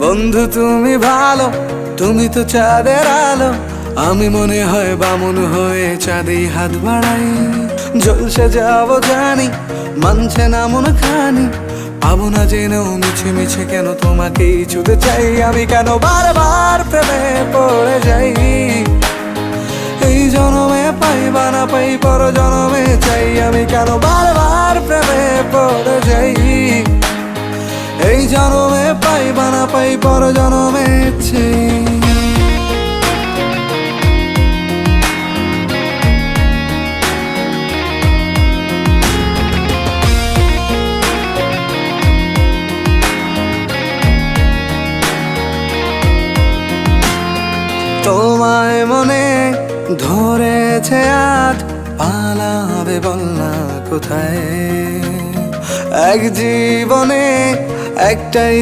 বন্ধু তুমি ভালো, তুমি তো চাঁদের আলো, আমি মনে হয় বামুন হয়ে চাঁদে হাত বাড়াই। জলসে যাবো জানি, মানছে না মন খানি, পাবো না জেনেও মিছে মিছে কেন তোমাকেই ছুঁতে চাই। আমি কেন বারবার প্রেমে পড়ে যাই, এই জনমে পাই বা না পাই পর জনমে চাই। আমি কেন বারবার প্রেমে পড়ে যাই, এই জনমে পাই বা না পাই পর জনমে চাই। তোমায় মনে ধরেছে আজ, পালাবে বল না কোথায়। এক জীবনে একটাই